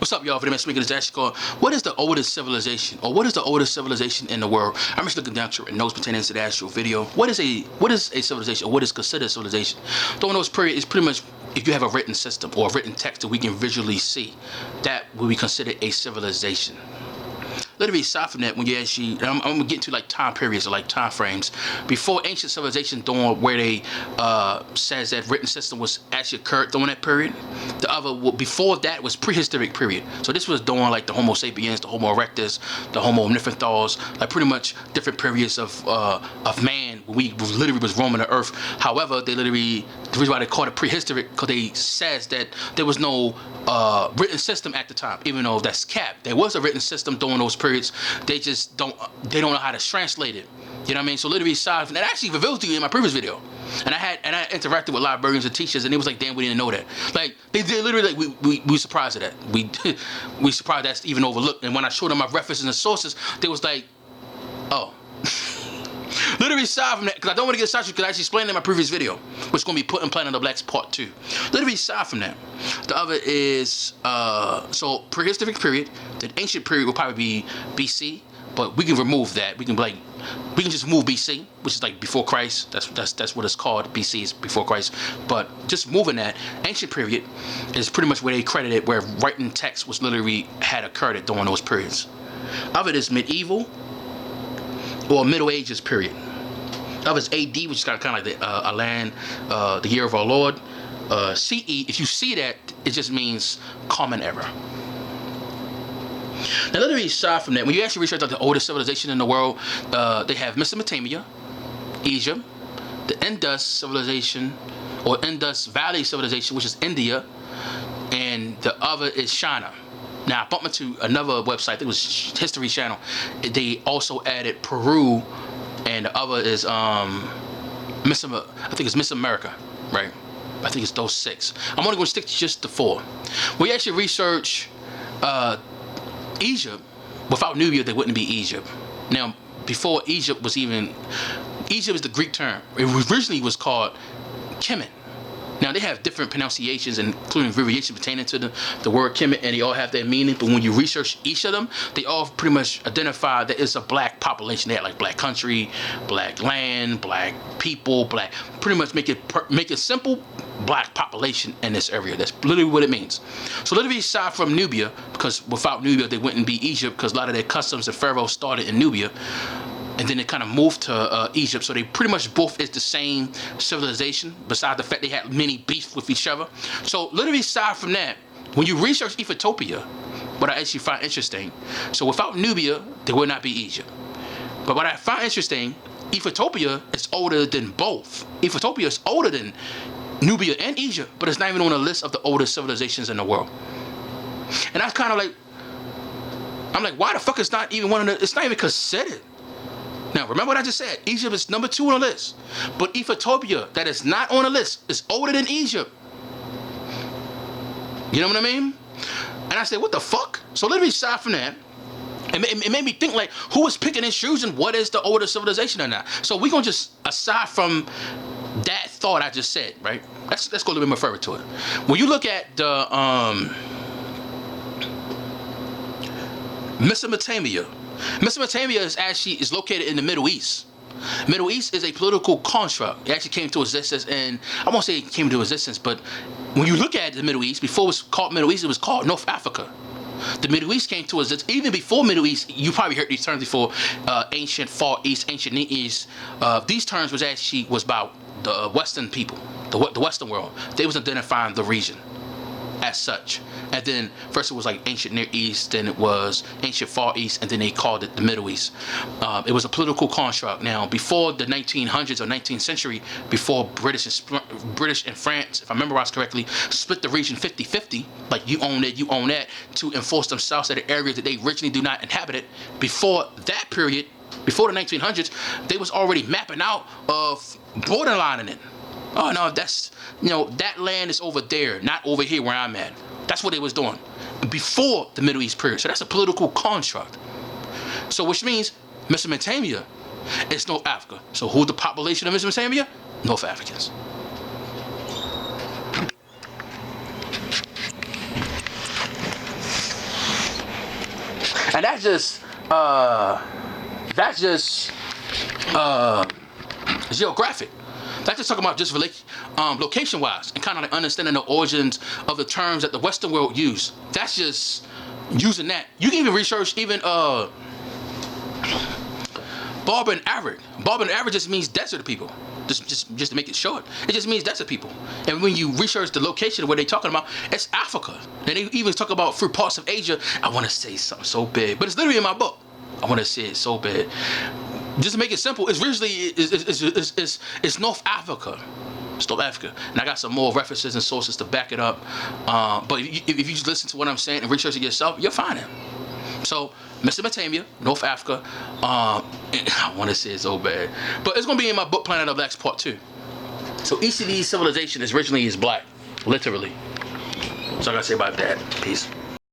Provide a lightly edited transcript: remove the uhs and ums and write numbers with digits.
What's up, y'all? Video man speaking is actually called "What is the oldest civilization?" or "What is the oldest civilization in the world?" I'm just looking down to notes pertaining to the actual video. What is a civilization, or what is considered civilization? During those period is pretty much if you have a written system or a written text that we can visually see, that will be considered a civilization. Literally, aside from that, when you actually, I'm gonna get into like time periods or like time frames before ancient civilization, during where they says that written system was actually occurred during that period. The other before that was prehistoric period. So this was during like the Homo sapiens, the Homo erectus, the Homo neanderthals, like pretty much different periods of man. We literally was roaming the earth. However, they literally, the reason why they called it prehistoric because they says that there was no written system at the time, even though that's capped. There was a written system during those periods. They just don't know how to translate it. You know what I mean? So literally, aside from that, I actually revealed to you in my previous video, and I interacted with librarians and teachers, and it was like, damn, we didn't know that. Like they literally, like we surprised at that. We surprised that's even overlooked. And when I showed them my references and sources, they was like, oh. Literally, aside from that, because I don't want to get started, because I actually explained in my previous video, which is going to be put in Planet of the Blacks Part 2. Literally, aside from that, the other is, so prehistoric period, the ancient period will probably be BC, but we can remove that. We can just move BC, which is like before Christ. That's what it's called. BC is before Christ. But just moving that, ancient period is pretty much where they credit it, where writing text was literally had occurred during those periods. Other is medieval, or Middle Ages period. That was AD, which is kind of like the year of our Lord. CE, if you see that, it just means common era. Now, literally, aside from that, when you actually research like the oldest civilization in the world, they have Mesopotamia, Egypt, the Indus civilization, or Indus Valley civilization, which is India, and the other is China. Now, I bumped into another website, I think it was History Channel. They also added Peru, and the other is I think it's Miss America, right? I think it's those 6. I'm only going to stick to just the 4. We actually research Egypt. Without Nubia, they wouldn't be Egypt. Now, before Egypt was even, Egypt is the Greek term. It originally was called Kemet. Now, they have different pronunciations, including variations pertaining to the word Kemet, and they all have their meaning. But when you research each of them, they all pretty much identify that it's a black population. They have like black country, black land, black people, black. Pretty much make it simple, black population in this area. That's literally what it means. So literally, aside from Nubia, because without Nubia, they wouldn't be Egypt, because a lot of their customs and pharaohs started in Nubia. And then it kind of moved to Egypt. So they pretty much both is the same civilization, besides the fact they had many beefs with each other. So literally, aside from that, when you research Ethiopia, what I actually find interesting, so without Nubia, there would not be Egypt. But what I find interesting, Ethiopia is older than both. Ethiopia is older than Nubia and Egypt, but it's not even on the list of the oldest civilizations in the world. And that's kind of like, I'm like, why the fuck is not even one of the, it's not even considered. Now, remember what I just said. Egypt is number 2 on the list. But Ethiopia, that is not on the list, is older than Egypt. You know what I mean? And I said, what the fuck? So literally, aside from that, it made me think, like, who is picking and choosing what is the oldest civilization or not? So we're going to just, aside from that thought I just said, right? Let's go a little bit more further to it. When you look at the Mesopotamia is located in the Middle East. Middle East is a political construct. It actually came to existence, and I won't say it came to existence, but when you look at the Middle East, before it was called Middle East, it was called North Africa. The Middle East came to existence. Even before Middle East, you probably heard these terms before, ancient Far East, ancient Near East. These terms was about the Western people, the Western world. They was identifying the region as such. And then first it was like ancient Near East, then it was ancient Far East, and then they called it the Middle East. It was a political construct. Now, before the 1900s or 19th century, before British and France, if I memorize correctly, split the region 50-50, like you own it, you own that, to enforce themselves at the areas that they originally do not inhabit it. Before that period, before the 1900s, they was already mapping out of borderlining it. Oh no, that's, that land is over there, not over here where I'm at. That's what they was doing before the Middle East period. So that's a political construct. So which means Mesopotamia is North Africa. So who's the population of Mesopotamia? North Africans. And that's just geographic. That's just talking about just location-wise and kind of like understanding the origins of the terms that the Western world use. That's just using that. You can even research even Barber and Arid. Barber and Arid just means desert people. Just to make it short, it just means desert people. And when you research the location of what they're talking about, it's Africa. And they even talk about through parts of Asia. I want to say something so big, but it's literally in my book. I want to say it so bad. Just to make it simple, it's originally it's North Africa. It's North Africa, and I got some more references and sources to back it up. But if you just listen to what I'm saying and research it yourself, you'll find it. So Mesopotamia, North Africa. I want to say it so bad, but it's gonna be in my book Planet of the Blacks Part 2. So each of these civilizations originally is black, literally. So I gotta say about that. Peace.